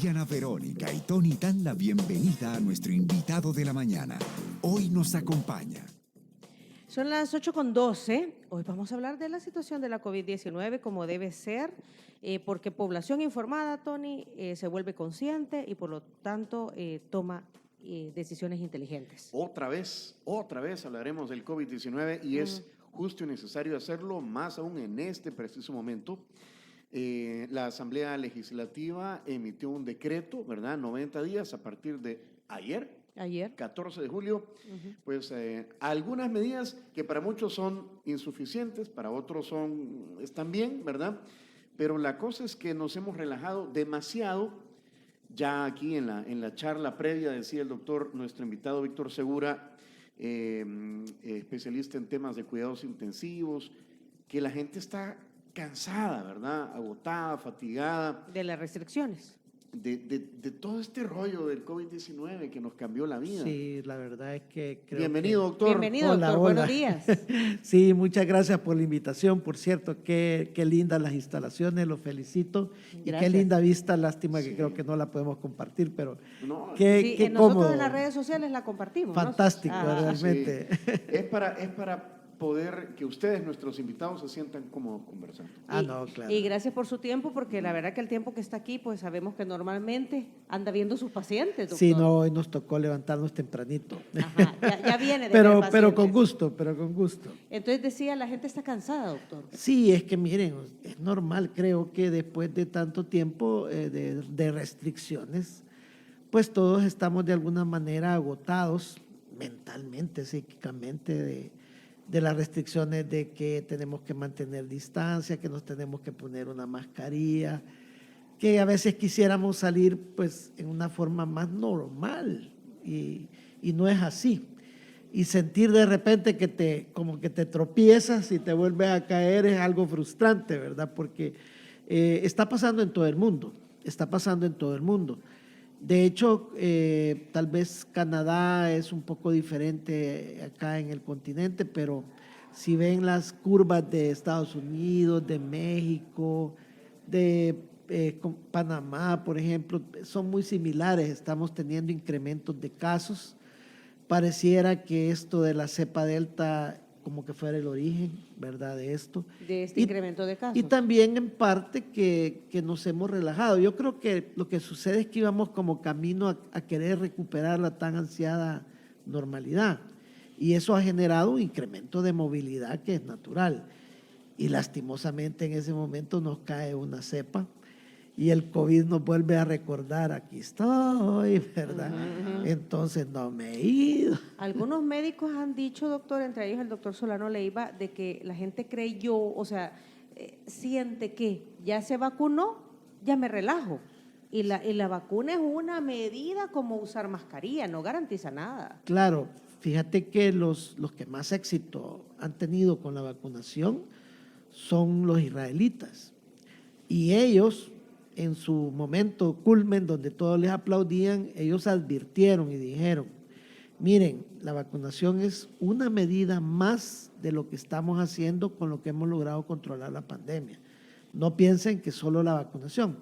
Diana Verónica y Tony dan la bienvenida a nuestro invitado de la mañana. Hoy nos acompaña. Son las 8:12. Hoy vamos a hablar de la situación de la COVID-19 como debe ser, porque población informada, Tony, se vuelve consciente y por lo tanto toma decisiones inteligentes. Otra vez hablaremos del COVID-19 y es justo y necesario hacerlo, más aún en este preciso momento. La Asamblea Legislativa emitió un decreto, ¿verdad? 90 días a partir de ayer, 14 de julio, pues algunas medidas que para muchos son insuficientes, para otros están bien, ¿verdad? Pero la cosa es que nos hemos relajado demasiado. Ya aquí en la charla previa decía el doctor, nuestro invitado Víctor Segura, especialista en temas de cuidados intensivos, que la gente está cansada, ¿verdad? Agotada, fatigada. De las restricciones. De todo este rollo del COVID-19 que nos cambió la vida. Sí, la verdad es que creo Bienvenido, doctor. Bienvenido, Hola, doctor. hola. Buenos días. Sí, muchas gracias por la invitación. Por cierto, qué lindas las instalaciones, los felicito. Gracias. Y qué linda vista, lástima que creo que no la podemos compartir, pero No, qué nosotros cómodo. en las redes sociales la compartimos. Fantástico, ¿no? realmente. Sí. Es para poder que ustedes, nuestros invitados, se sientan cómodos conversando. No, claro. Y gracias por su tiempo, porque la verdad que el tiempo que está aquí, pues sabemos que normalmente anda viendo sus pacientes, doctor. Sí, no, hoy nos tocó levantarnos tempranito. Ajá, ya viene de ver pero pacientes. con gusto. Entonces decía, la gente está cansada, doctor. Sí, es que miren, es normal, creo que después de tanto tiempo de restricciones, pues todos estamos de alguna manera agotados mentalmente, psíquicamente, de las restricciones de que tenemos que mantener distancia, que nos tenemos que poner una mascarilla, que a veces quisiéramos salir pues en una forma más normal y no es así. Y sentir de repente que como que te tropiezas y te vuelves a caer es algo frustrante, ¿verdad? Porque está pasando en todo el mundo, De hecho, tal vez Canadá es un poco diferente acá en el continente, pero si ven las curvas de Estados Unidos, de México, de Panamá, por ejemplo, son muy similares. Estamos teniendo incrementos de casos. Pareciera que esto de la cepa delta como que fuera el origen, ¿verdad?, de esto. De este incremento de casos. Y también en parte que nos hemos relajado. Yo creo que lo que sucede es que íbamos como camino a querer recuperar la tan ansiada normalidad. Y eso ha generado un incremento de movilidad que es natural. Y lastimosamente en ese momento nos cae una cepa y el COVID nos vuelve a recordar, aquí estoy, ¿verdad? Entonces no me he ido. Algunos médicos han dicho, doctor, entre ellos el doctor Solano Leiva, de que la gente creyó, o sea, siente que ya se vacunó, ya me relajo. Y la vacuna es una medida como usar mascarilla, no garantiza nada. Claro, fíjate que los que más éxito han tenido con la vacunación son los israelitas. Y ellos, en su momento culmen, donde todos les aplaudían, ellos advirtieron y dijeron, miren, la vacunación es una medida más de lo que estamos haciendo con lo que hemos logrado controlar la pandemia. No piensen que solo la vacunación.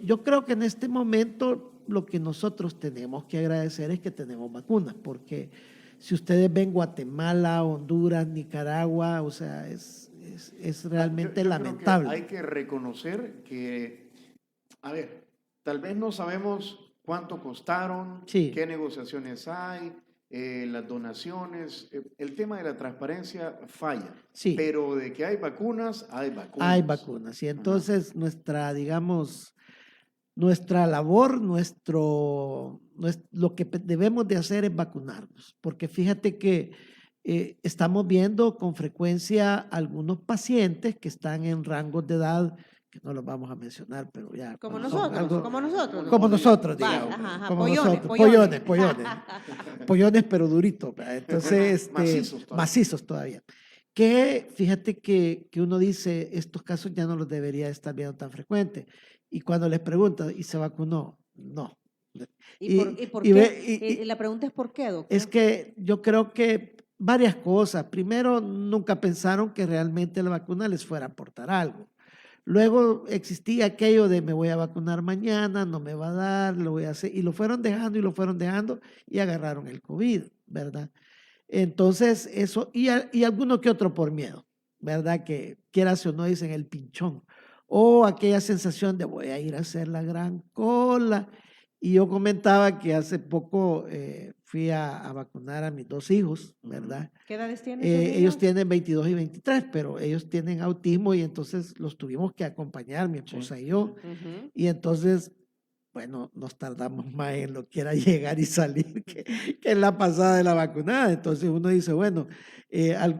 Yo creo que en este momento lo que nosotros tenemos que agradecer es que tenemos vacunas, porque si ustedes ven Guatemala, Honduras, Nicaragua, o sea, es realmente yo lamentable. Creo que hay que reconocer que, a ver, tal vez no sabemos cuánto costaron, Sí. qué negociaciones hay, las donaciones, el tema de la transparencia falla, Sí. pero de que hay vacunas, hay vacunas. Hay vacunas y entonces nuestra labor, lo que debemos de hacer es vacunarnos, porque fíjate que estamos viendo con frecuencia algunos pacientes que están en rangos de edad, que no los vamos a mencionar, pero ya. Como son nosotros, como nosotros. Como nosotros, Vale, digamos. ajá, Como pollones, nosotros, pollones. pollones, pero duritos. Entonces, macizos todavía. Que fíjate que uno dice, estos casos ya no los debería estar viendo tan frecuente. Y cuando les preguntan, ¿y se vacunó? No. ¿Y por qué? La pregunta es ¿por qué, doctor? Es que yo creo que varias cosas. Primero, nunca pensaron que realmente la vacuna les fuera a aportar algo. Luego existía aquello de me voy a vacunar mañana, no me va a dar, lo voy a hacer, y lo fueron dejando y lo fueron dejando y agarraron el COVID, ¿verdad? Entonces, eso, y alguno que otro por miedo, ¿verdad? Que quieras o no dicen el pinchón, o aquella sensación de voy a ir a hacer la gran cola. Y yo comentaba que hace poco fui a vacunar a mis 2 hijos, ¿verdad? ¿Qué edades tienen sus Ellos niños? tienen 22 y 23, pero ellos tienen autismo y entonces los tuvimos que acompañar, mi esposa y yo. Ujú. Y entonces, bueno, nos tardamos más en lo que era llegar y salir que en la pasada de la vacunada. Entonces uno dice, bueno,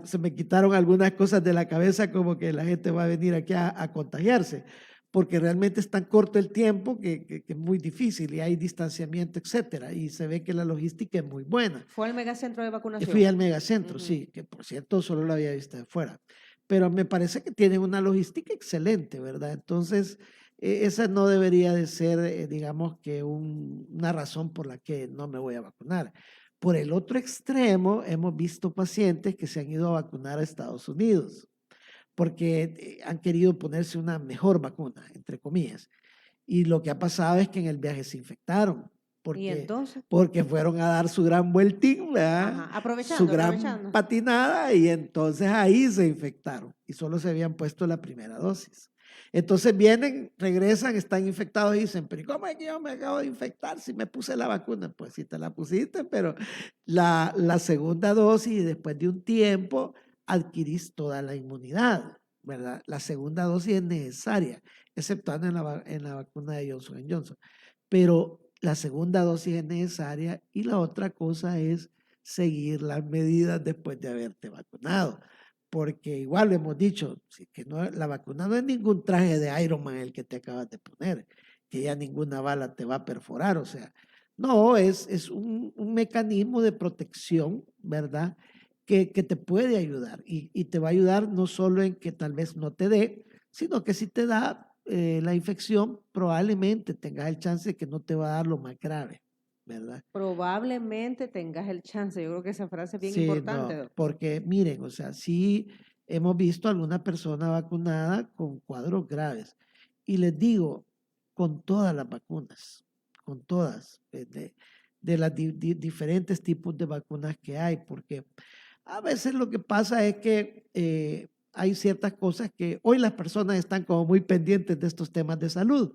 se me quitaron algunas cosas de la cabeza como que la gente va a venir aquí a contagiarse, porque realmente es tan corto el tiempo que es muy difícil y hay distanciamiento, etcétera. Y se ve que la logística es muy buena. ¿Fue al megacentro de vacunación? Fui al megacentro, Ujú. sí, que por cierto solo lo había visto de fuera. Pero me parece que tienen una logística excelente, ¿verdad? Entonces, esa no debería de ser, digamos, que una razón por la que no me voy a vacunar. Por el otro extremo, hemos visto pacientes que se han ido a vacunar a Estados Unidos porque han querido ponerse una mejor vacuna, entre comillas. Y lo que ha pasado es que en el viaje se infectaron, ¿Y entonces? porque fueron a dar su gran vueltín, ¿verdad? Ajá, aprovechando, Su gran aprovechando. patinada y entonces ahí se infectaron y solo se habían puesto la primera dosis. Entonces vienen, regresan, están infectados y dicen, pero ¿cómo es que yo me acabo de infectar si me puse la vacuna? Pues sí te la pusiste, pero la segunda dosis y después de un tiempo adquirís toda la inmunidad, ¿verdad? La segunda dosis es necesaria, exceptuando en la vacuna de Johnson Johnson. Pero la segunda dosis es necesaria y la otra cosa es seguir las medidas después de haberte vacunado. Porque igual lo hemos dicho, que no, la vacuna no es ningún traje de Iron Man el que te acabas de poner, que ya ninguna bala te va a perforar, o sea, no, es un mecanismo de protección, ¿verdad? Que te puede ayudar y te va a ayudar no solo en que tal vez no te dé, sino que si te da la infección, probablemente tengas el chance de que no te va a dar lo más grave, ¿verdad? Probablemente tengas el chance. Yo creo que esa frase es bien Sí, importante, no, doctor. porque miren, o sea, sí hemos visto alguna persona vacunada con cuadros graves. Y les digo, con todas las vacunas, con todas, de las diferentes tipos de vacunas que hay, porque a veces lo que pasa es que hay ciertas cosas que hoy las personas están como muy pendientes de estos temas de salud.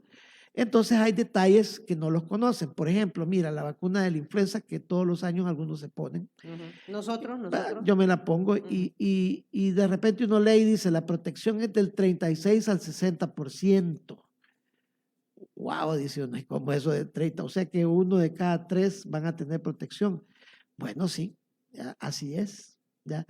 Entonces hay detalles que no los conocen. Por ejemplo, mira, la vacuna de la influenza que todos los años algunos se ponen. Ujú. Nosotros. Yo me la pongo Ujú. y de repente uno lee y dice, la protección es del 36 al 60%. Wow, dice uno, ¿y cómo eso de 30? O sea que 1 de cada 3 van a tener protección. Bueno, sí, ya, así es. ¿Ya?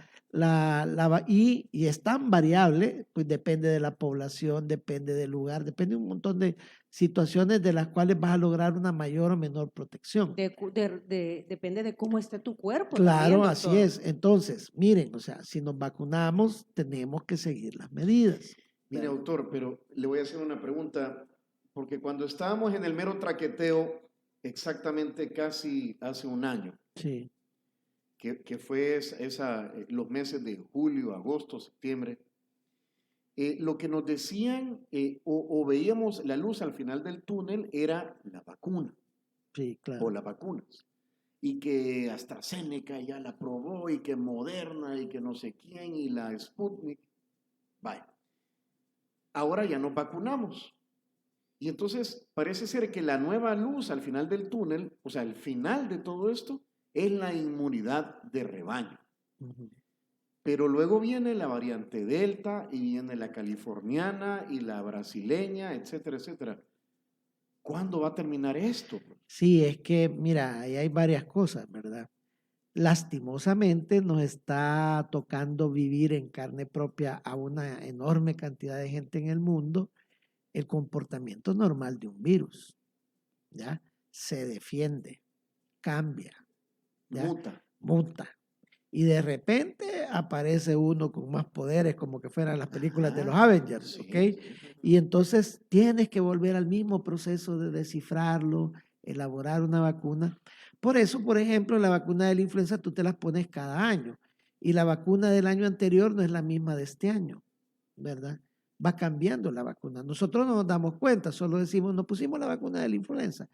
Y es tan variable, pues depende de la población, depende del lugar, depende de un montón de situaciones de las cuales vas a lograr una mayor o menor protección. Depende de cómo esté tu cuerpo Claro, también, así doctor. es. Entonces, miren, o sea, si nos vacunamos, tenemos que seguir las medidas. Mire, ¿verdad? doctor, pero le voy a hacer una pregunta, porque cuando estábamos en el mero traqueteo, exactamente casi hace un año, Sí, que fue los meses de julio, agosto, septiembre, lo que nos decían o veíamos la luz al final del túnel era la vacuna sí, o claro. las vacunas. Y que AstraZeneca ya la probó y que Moderna y que no sé quién y la Sputnik. Vaya, ahora ya nos vacunamos. Y entonces parece ser que la nueva luz al final del túnel, o sea, el final de todo esto, es la inmunidad de rebaño. Ujú. Pero luego viene la variante Delta y viene la californiana y la brasileña, etcétera, etcétera. ¿Cuándo va a terminar esto? Sí, es que, mira, ahí hay varias cosas, ¿verdad? Lastimosamente nos está tocando vivir en carne propia a una enorme cantidad de gente en el mundo el comportamiento normal de un virus, ¿ya? Se defiende, cambia, ¿ya? Muta. Muta. Y de repente aparece uno con más poderes, como que fueran las películas de los Ajá, Avengers, sí, ¿ok? sí. Y entonces tienes que volver al mismo proceso de descifrarlo, elaborar una vacuna. Por eso, por ejemplo, la vacuna de la influenza tú te las pones cada año y la vacuna del año anterior no es la misma de este año, ¿verdad? va cambiando la vacuna. Nosotros no nos damos cuenta, solo decimos, no pusimos la vacuna de la influenza,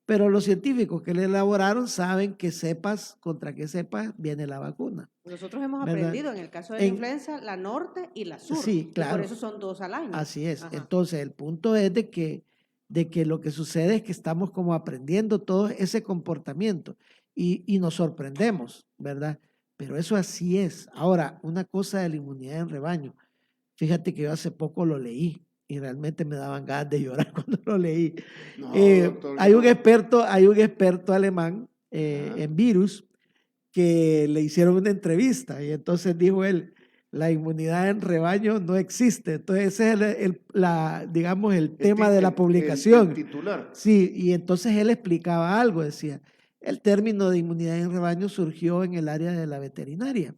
pero los científicos que la elaboraron saben que cepas, contra qué cepas viene la vacuna. Nosotros hemos ¿Verdad? aprendido en el caso de la influenza, la norte y la sur. Sí, y claro. por eso son 2 al año. Así es. Ajá. Entonces, el punto es de que lo que sucede es que estamos como aprendiendo todo ese comportamiento y nos sorprendemos, ¿verdad? Pero eso así es. Ahora, una cosa de la inmunidad en rebaño. Fíjate que yo hace poco lo leí y realmente me daban ganas de llorar cuando lo leí. No, doctor, Hay un no. experto alemán Ajá. en virus que le hicieron una entrevista y entonces dijo él, la inmunidad en rebaño no existe. Entonces ese es digamos, el tema de la publicación. El titular. Sí, y entonces él explicaba algo, decía, el término de inmunidad en rebaño surgió en el área de la veterinaria,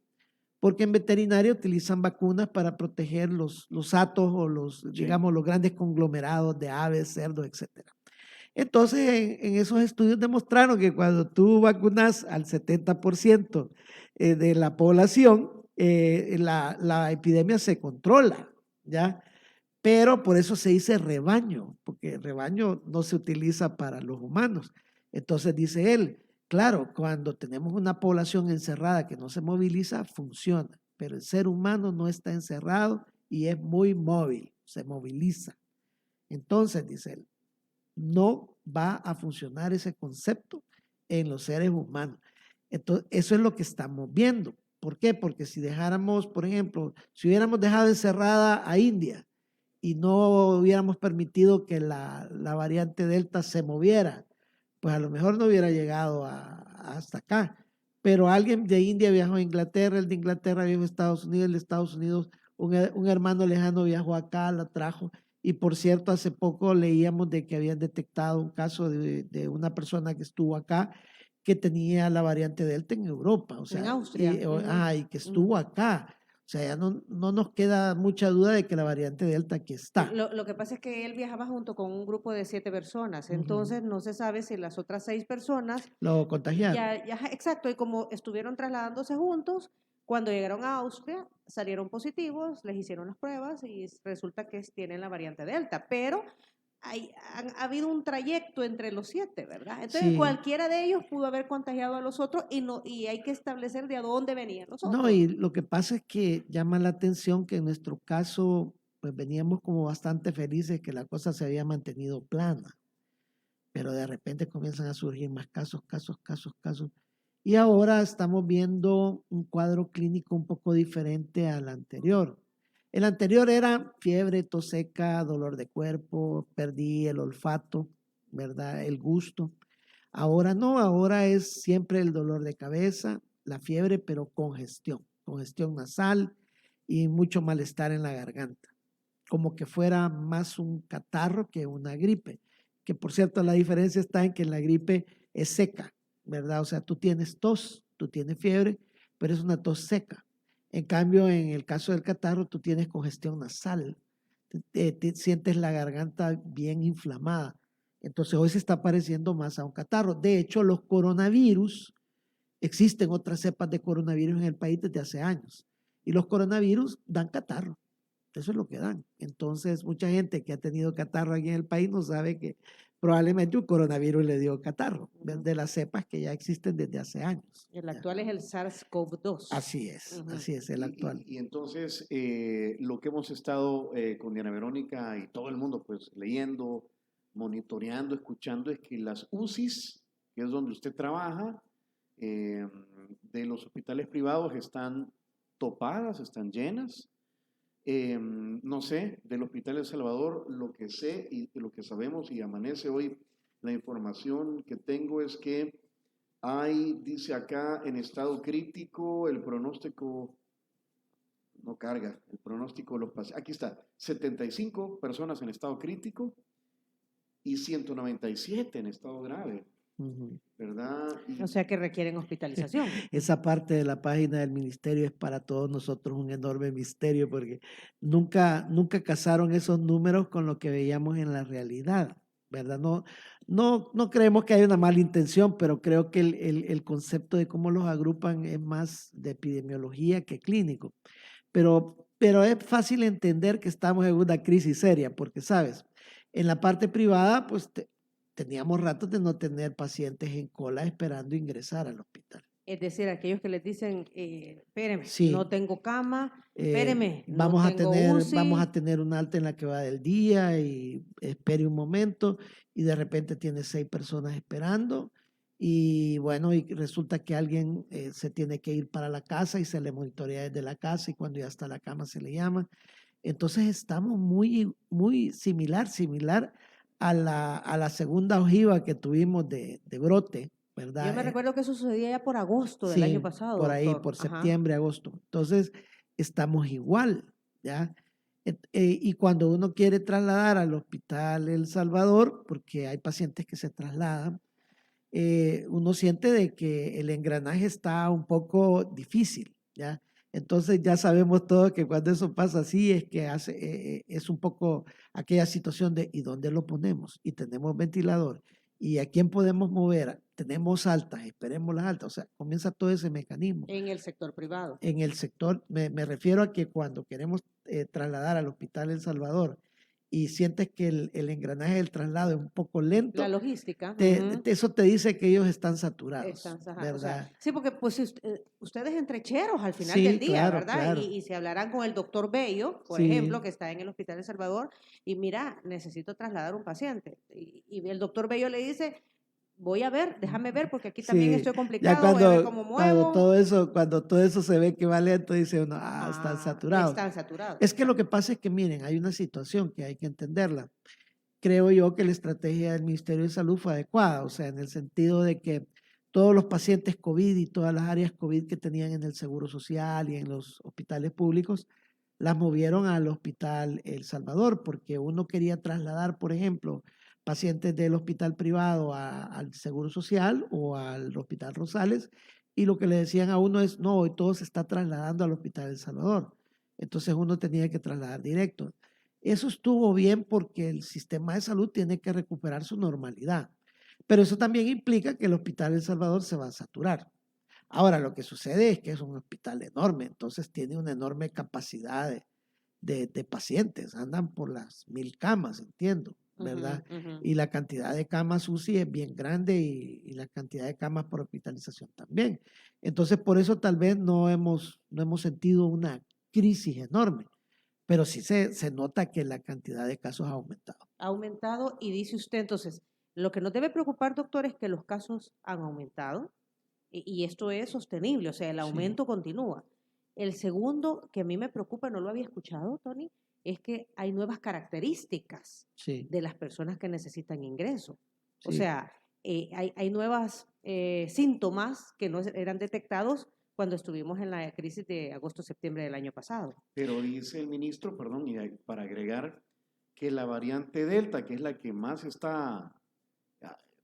porque en veterinaria utilizan vacunas para proteger los hatos o digamos, los grandes conglomerados de aves, cerdos, etcétera. Entonces, en esos estudios demostraron que cuando tú vacunas al 70% de la población, la epidemia se controla, ¿ya? Pero por eso se dice rebaño, porque el rebaño no se utiliza para los humanos. Entonces dice él, claro, cuando tenemos una población encerrada que no se moviliza, funciona, pero el ser humano no está encerrado y es muy móvil, se moviliza. Entonces, dice él, no va a funcionar ese concepto en los seres humanos. Entonces, eso es lo que estamos viendo. ¿Por qué? Porque si dejáramos, por ejemplo, si hubiéramos dejado encerrada a India y no hubiéramos permitido que la variante Delta se moviera, pues a lo mejor no hubiera llegado hasta acá. Pero alguien de India viajó a Inglaterra, el de Inglaterra viajó a Estados Unidos, el de Estados Unidos, un hermano lejano viajó acá, la trajo. Y por cierto, hace poco leíamos de que habían detectado un caso de una persona que estuvo acá que tenía la variante Delta en Europa, o sea, en Austria. y que estuvo acá. O sea, ya no nos queda mucha duda de que la variante Delta aquí está. Lo que pasa es que él viajaba junto con un grupo de 7 personas, entonces no se sabe si las otras 6 personas lo contagiaron. Exacto, y como estuvieron trasladándose juntos, cuando llegaron a Austria salieron positivos, les hicieron las pruebas y resulta que tienen la variante Delta, pero ha habido un trayecto entre los 7, ¿verdad? Entonces Sí. cualquiera de ellos pudo haber contagiado a los otros y hay que establecer de a dónde venían los otros. No, y lo que pasa es que llama la atención que en nuestro caso, pues veníamos como bastante felices que la cosa se había mantenido plana, pero de repente comienzan a surgir más casos. Y ahora estamos viendo un cuadro clínico un poco diferente al anterior. El anterior era fiebre, tos seca, dolor de cuerpo, perdí el olfato, ¿verdad? El gusto. Ahora no, ahora es siempre el dolor de cabeza, la fiebre, pero congestión nasal y mucho malestar en la garganta, como que fuera más un catarro que una gripe, que por cierto la diferencia está en que la gripe es seca, ¿verdad? O sea, tú tienes tos, tú tienes fiebre, pero es una tos seca. En cambio, en el caso del catarro, tú tienes congestión nasal, sientes la garganta bien inflamada. Entonces, hoy se está pareciendo más a un catarro. De hecho, los coronavirus, existen otras cepas de coronavirus en el país desde hace años. Y los coronavirus dan catarro. Eso es lo que dan. Entonces, mucha gente que ha tenido catarro aquí en el país no sabe que probablemente un coronavirus le dio catarro, de las cepas que ya existen desde hace años. El actual es el SARS-CoV-2. Así es, el actual. Y entonces, lo que hemos estado con Diana Verónica y todo el mundo, pues leyendo, monitoreando, escuchando, es que las UCIs, que es donde usted trabaja, de los hospitales privados están topadas, están llenas. No sé, del Hospital El Salvador, lo que sé y lo que sabemos y amanece hoy, la información que tengo es que hay, dice acá, en estado crítico, el pronóstico, no carga, el pronóstico de los pacientes. Aquí está, 75 personas en estado crítico y 197 en estado grave. ¿Verdad? O sea que requieren hospitalización. Esa parte de la página del ministerio es para todos nosotros un enorme misterio porque nunca casaron esos números con lo que veíamos en la realidad, ¿verdad? No creemos que haya una mala intención, pero creo que el concepto de cómo los agrupan es más de epidemiología que clínico. Pero pero es fácil entender que estamos en una crisis seria, porque, ¿sabes? En la parte privada, pues teníamos ratos de no tener pacientes en cola esperando ingresar al hospital. Es decir, aquellos que les dicen, espéreme, Sí. no tengo cama, espéreme, no vamos tengo UCI. vamos a tener un alta en la que va del día y espere un momento y de repente tiene 6 personas esperando y bueno, y resulta que alguien se tiene que ir para la casa y se le monitorea desde la casa y cuando ya está la cama se le llama. Entonces estamos muy similar a la segunda ojiva que tuvimos de brote, ¿verdad? Yo me recuerdo que eso sucedía ya por agosto del año pasado, por ahí, doctor. por Ajá. septiembre, agosto. Entonces, estamos igual, ¿ya? Y cuando uno quiere trasladar al hospital El Salvador, porque hay pacientes que se trasladan, uno siente de que el engranaje está un poco difícil, ¿ya? Entonces ya sabemos todos que cuando eso pasa así es que es un poco aquella situación de ¿y dónde lo ponemos? Y tenemos ventilador. ¿Y a quién podemos mover? Tenemos altas, esperemos las altas. O sea, comienza todo ese mecanismo. En el sector privado. En el sector, me refiero a que cuando queremos trasladar al Hospital El Salvador y sientes que el engranaje del traslado es un poco lento, La logística. eso te dice que ellos están saturados, Ajá, ¿verdad? o sea, sí, porque pues ustedes entrecheros al final Sí, del día, claro, ¿verdad? claro. Y se hablarán con el doctor Bello, por Sí. ejemplo, que está en el Hospital El Salvador, y mira, necesito trasladar un paciente. Y el doctor Bello le dice, voy a ver, déjame ver, porque aquí también Sí, estoy ya complicado, voy a ver cómo muevo. cuando todo eso se ve que va lento, dice uno, están saturados. Están saturados. Es que lo que pasa es que, miren, hay una situación que hay que entenderla. Creo yo que la estrategia del Ministerio de Salud fue adecuada, o sea, en el sentido de que todos los pacientes COVID y todas las áreas COVID que tenían en el Seguro Social y en los hospitales públicos, las movieron al Hospital El Salvador, porque uno quería trasladar, por ejemplo, pacientes del hospital privado al Seguro Social o al Hospital Rosales, y lo que le decían a uno es, no, hoy todo se está trasladando al Hospital El Salvador. Entonces uno tenía que trasladar directo. Eso estuvo bien porque el sistema de salud tiene que recuperar su normalidad, pero eso también implica que el Hospital El Salvador se va a saturar. Ahora, lo que sucede es que es un hospital enorme, entonces tiene una enorme capacidad de pacientes, andan por las 1000 camas, entiendo, ¿verdad? Y la cantidad de camas UCI es bien grande y la cantidad de camas por hospitalización también. Entonces, por eso tal vez no hemos sentido una crisis enorme, pero sí se nota que la cantidad de casos ha aumentado. Ha aumentado y dice usted, entonces, lo que nos debe preocupar, doctor, es que los casos han aumentado y esto es sostenible, o sea, el aumento continúa. El segundo que a mí me preocupa, no lo había escuchado, Tony, es que hay nuevas características de las personas que necesitan ingreso. O sea, hay nuevos síntomas que no eran detectados cuando estuvimos en la crisis de agosto-septiembre del año pasado. Pero dice el ministro, perdón, y para agregar, que la variante Delta, que es la que más está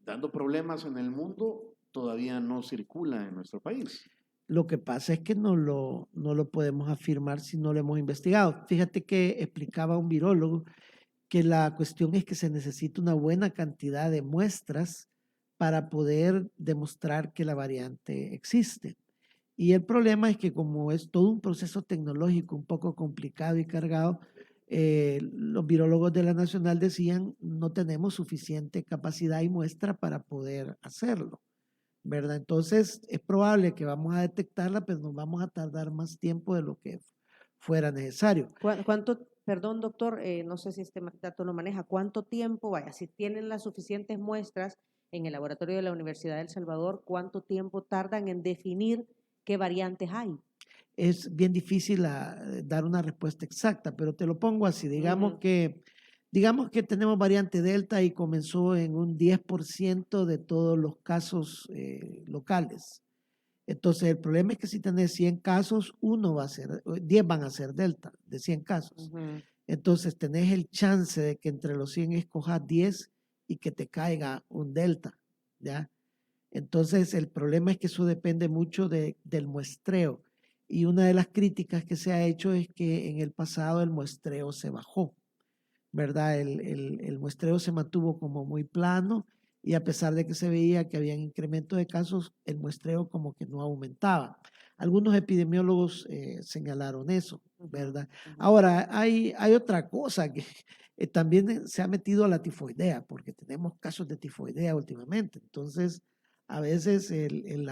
dando problemas en el mundo, todavía no circula en nuestro país. Lo que pasa es que no lo podemos afirmar si no lo hemos investigado. Fíjate que explicaba un virólogo que la cuestión es que se necesita una buena cantidad de muestras para poder demostrar que la variante existe. Y el problema es que como es todo un proceso tecnológico un poco complicado y cargado, los virólogos de la Nacional decían no tenemos suficiente capacidad y muestra para poder hacerlo, ¿verdad? Entonces es probable que vamos a detectarla, pero nos vamos a tardar más tiempo de lo que fuera necesario. ¿Cuánto, perdón doctor, no sé si este dato lo maneja, cuánto tiempo, vaya, si tienen las suficientes muestras en el laboratorio de la Universidad de El Salvador, cuánto tiempo tardan en definir qué variantes hay? Es bien difícil dar una respuesta exacta, pero te lo pongo así, digamos que tenemos variante Delta y comenzó en un 10% de todos los casos locales. Entonces, el problema es que si tenés 100 casos, 10 van a ser Delta, de 100 casos. Entonces, tenés el chance de que entre los 100 escojas 10 y que te caiga un Delta, ¿ya? Entonces, el problema es que eso depende mucho del muestreo. Y una de las críticas que se ha hecho es que en el pasado el muestreo se bajó, ¿verdad? El muestreo se mantuvo como muy plano y a pesar de que se veía que había incremento de casos, el muestreo como que no aumentaba. algunos epidemiólogos señalaron eso, ¿verdad? Ujú. Ahora, hay otra cosa que también se ha metido a la tifoidea, porque tenemos casos de tifoidea últimamente. Entonces, a veces el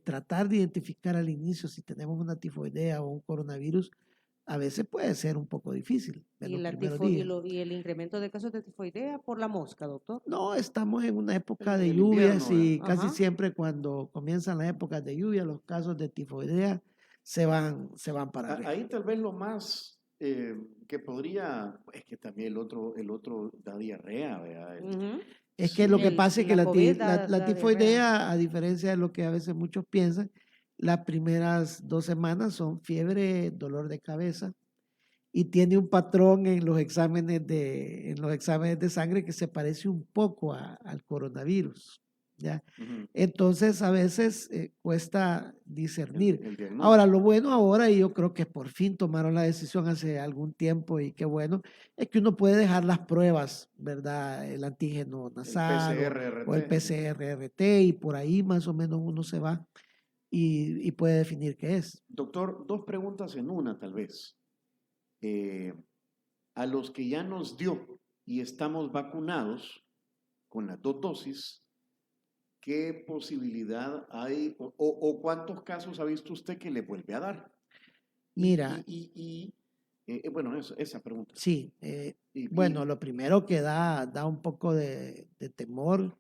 tratar de identificar al inicio si tenemos una tifoidea o un coronavirus, a veces puede ser un poco difícil en Y, los la primeros tifo- y, días. lo- y el incremento de casos de tifoidea por la mosca, doctor. No, estamos en una época de El lluvias invierno, y casi Ajá. siempre cuando comienzan las épocas de lluvia, los casos de tifoidea se van para arriba. Ahí tal vez lo más que podría, es que también el otro da diarrea, ¿verdad? Ujú. Es que lo que El- pasa es que la la, COVID la da diarrea. tifoidea, a diferencia de lo que a veces muchos piensan, las primeras 2 semanas son fiebre, dolor de cabeza y tiene un patrón en los exámenes de sangre que se parece un poco al coronavirus, ¿ya? Ujú. Entonces, a veces cuesta discernir. El diagnóstico. Ahora, lo bueno ahora, y yo creo que por fin tomaron la decisión hace algún tiempo, y qué bueno, es que uno puede dejar las pruebas, ¿verdad? El antígeno El nasal o el PCR-RT. PCR-RT, y por ahí más o menos uno se va y puede definir qué es. Doctor, dos preguntas en una tal vez. A los que ya nos dio y estamos vacunados con las 2 dosis, ¿qué posibilidad hay o cuántos casos ha visto usted que le vuelve a dar? Mira, Bueno, esa pregunta. sí, Y- bueno, y- lo primero que da un poco de temor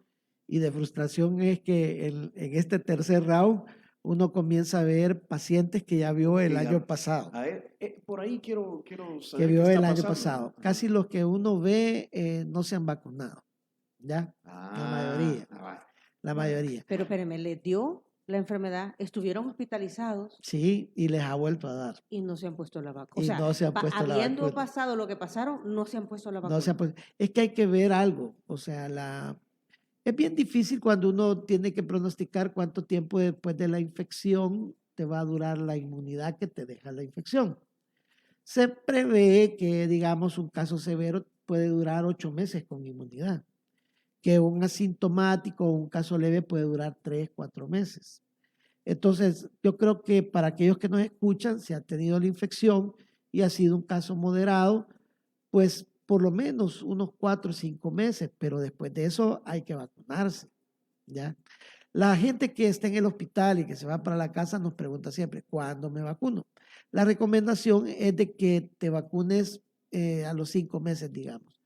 y de frustración es que en este tercer round uno comienza a ver pacientes que ya vio el que ya- año pasado, por ahí quiero que saber qué vio está el año pasando. pasado. Ajá. Casi los que uno ve no se han vacunado, ¿ya? La mayoría, Va. la Vaya. mayoría. Pero espéreme, les dio la enfermedad, estuvieron hospitalizados Sí, y les ha vuelto a dar. y no se han puesto la vacuna. O Y sea, no se han puesto la habiendo vacuna. pasado lo que pasaron, no se han puesto la vacuna. No se han puesto. Es que hay que ver algo, o sea, es bien difícil cuando uno tiene que pronosticar cuánto tiempo después de la infección te va a durar la inmunidad que te deja la infección. Se prevé que, digamos, un caso severo puede durar 8 meses con inmunidad, que un asintomático o un caso leve puede durar 3, 4 meses. Entonces, yo creo que para aquellos que nos escuchan, si ha tenido la infección y ha sido un caso moderado, pues por lo menos unos 4 o 5 meses, pero después de eso hay que vacunarse, ¿ya? La gente que está en el hospital y que se va para la casa nos pregunta siempre, ¿cuándo me vacuno? La recomendación es de que te vacunes a los 5 meses, digamos.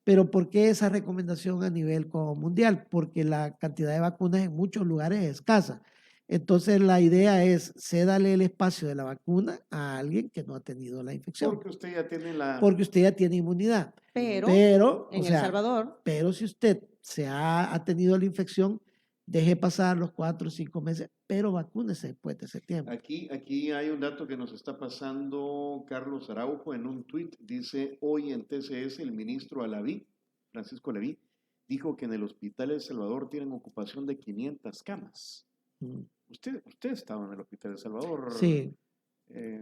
Pero ¿por qué esa recomendación a nivel como mundial? Porque la cantidad de vacunas en muchos lugares es escasa. Entonces la idea es cédale el espacio de la vacuna a alguien que no ha tenido la infección, Porque usted ya tiene la... porque usted ya tiene inmunidad. Pero, Pero, en o sea, El Salvador, pero si usted ha tenido la infección, deje pasar los 4 o 5 meses, pero vacúnese después de ese tiempo. Aquí hay un dato que nos está pasando Carlos Araujo en un tuit. Dice, hoy en TCS el ministro Alaví, Francisco Alaví, dijo que en el hospital de El Salvador tienen ocupación de 500 camas. Mm. Usted estaba en el hospital de El Salvador. Sí,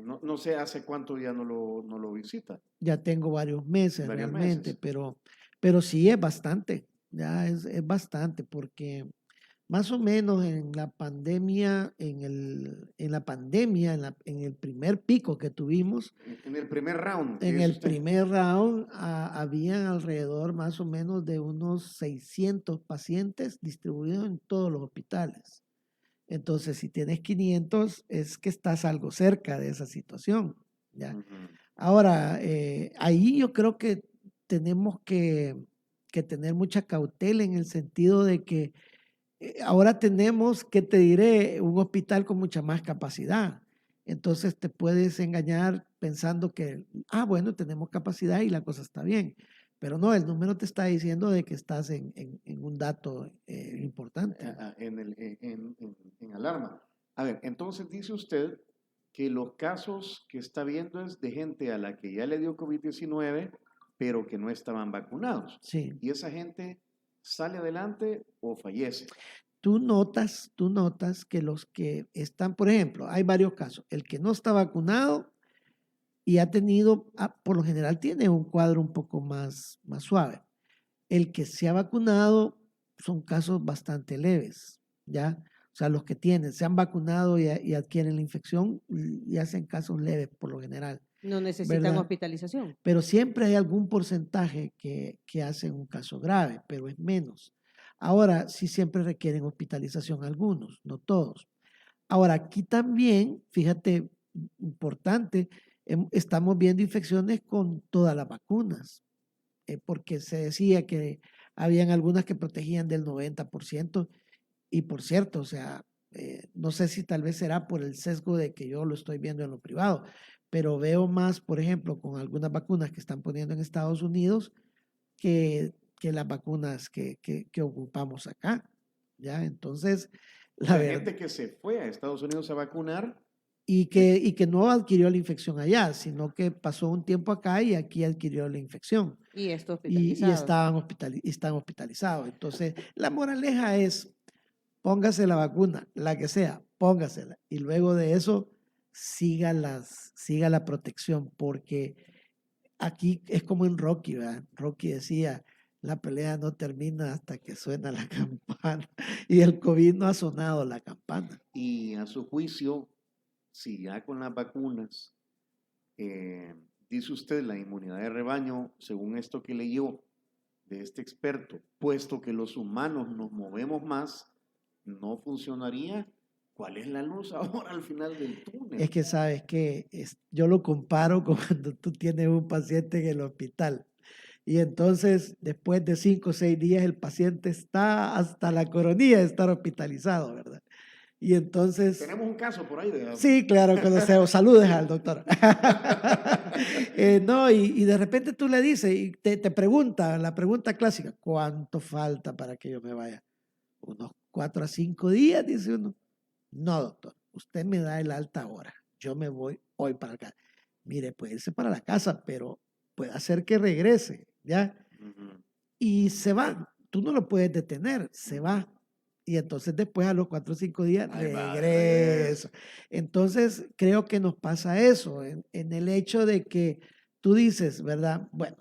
No sé hace cuánto ya no lo visita. ya tengo varios meses Varios realmente, meses. pero sí es bastante, ya es bastante, porque más o menos en la pandemia, en el primer pico que tuvimos, En el primer round. en que es el usted. primer round habían alrededor más o menos de unos 600 pacientes distribuidos en todos los hospitales. Entonces, si tienes 500, es que estás algo cerca de esa situación, ¿ya? Ujú. Ahora, ahí yo creo que tenemos que tener mucha cautela en el sentido de que ahora tenemos, ¿qué te diré? Un hospital con mucha más capacidad. Entonces te puedes engañar pensando que, bueno, tenemos capacidad y la cosa está bien. Pero no, el número te está diciendo de que estás en un dato importante. En alarma. A ver, entonces dice usted que los casos que está viendo es de gente a la que ya le dio COVID-19, pero que no estaban vacunados. Sí. Y esa gente sale adelante o fallece. Tú notas que los que están, por ejemplo, hay varios casos. El que no está vacunado y ha tenido, por lo general tiene un cuadro un poco más suave. El que se ha vacunado son casos bastante leves, ¿ya? O sea, los que tienen, se han vacunado y adquieren la infección y hacen casos leves por lo general. No necesitan ¿Verdad? hospitalización. Pero siempre hay algún porcentaje que hacen un caso grave, pero es menos. Ahora, sí siempre requieren hospitalización algunos, no todos. Ahora, aquí también, fíjate, importante, estamos viendo infecciones con todas las vacunas, porque se decía que habían algunas que protegían del 90%, y por cierto, o sea, no sé si tal vez será por el sesgo de que yo lo estoy viendo en lo privado, pero veo más, por ejemplo, con algunas vacunas que están poniendo en Estados Unidos que las vacunas que ocupamos acá, ¿ya? Entonces, la La verdad, gente que se fue a Estados Unidos a vacunar, y que no adquirió la infección allá, sino que pasó un tiempo acá y aquí adquirió la infección. Y esto Y hospitalizado. están hospitalizados. Entonces, la moraleja es, póngase la vacuna, la que sea, póngasela. Y luego de eso, siga la protección, porque aquí es como en Rocky, ¿verdad? Rocky decía, la pelea no termina hasta que suena la campana. Y el COVID no ha sonado la campana. y a su juicio, si ya con las vacunas, dice usted la inmunidad de rebaño, según esto que leyó de este experto, puesto que los humanos nos movemos más, no funcionaría. ¿Cuál es la luz ahora al final del túnel? Es que sabes que yo lo comparo con cuando tú tienes un paciente en el hospital y entonces después de 5 o 6 días el paciente está hasta la coronilla de estar hospitalizado, ¿verdad? Y entonces, Tenemos un caso por ahí de... sí, claro, conocemos, saludes al doctor. No, y de repente tú le dices y te pregunta, la pregunta clásica, ¿cuánto falta para que yo me vaya? Unos 4 a 5 días, dice uno. No, doctor, usted me da el alta ahora. Yo me voy hoy para acá. Mire, puede irse para la casa, pero puede hacer que regrese, ¿ya? Ujú. Y se va. Tú no lo puedes detener, se va. Y entonces después a los 4 o 5 días Ahí va, regresa. Entonces creo que nos pasa eso, en el hecho de que tú dices, ¿verdad? Bueno,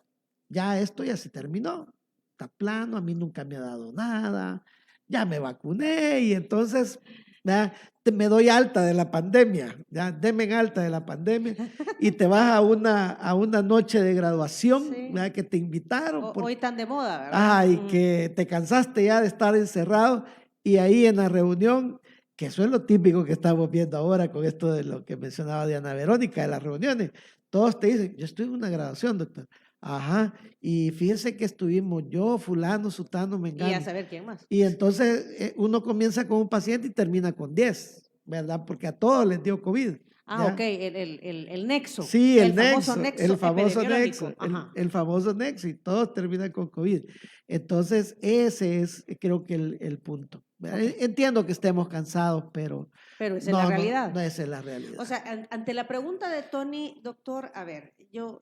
ya esto ya se terminó, está plano, a mí nunca me ha dado nada, ya me vacuné y entonces, ¿verdad? Me doy alta de la pandemia, ya, denme alta de la pandemia y te vas a una noche de graduación, Sí. ¿verdad? Que te invitaron. Hoy tan de moda, ¿verdad? Ah, y que te cansaste ya de estar encerrado y ahí en la reunión, que eso es lo típico que estamos viendo ahora con esto de lo que mencionaba Diana Verónica, de las reuniones. Todos te dicen, yo estoy en una graduación, doctor. Ajá, y fíjense que estuvimos yo, fulano, sutano, Y a mengano. saber quién más. Y entonces uno comienza con un paciente y termina con 10, ¿verdad? Porque a todos les dio COVID. Ah, ¿ya? ok, el nexo. Sí, el famoso nexo, el famoso epidemiológico. nexo, Ajá. el famoso nexo, y todos terminan con COVID. Entonces, ese es, creo que el punto. Entiendo que estemos cansados, pero Pero esa es la realidad. no esa es la realidad. O sea, ante la pregunta de Tony, doctor, a ver, yo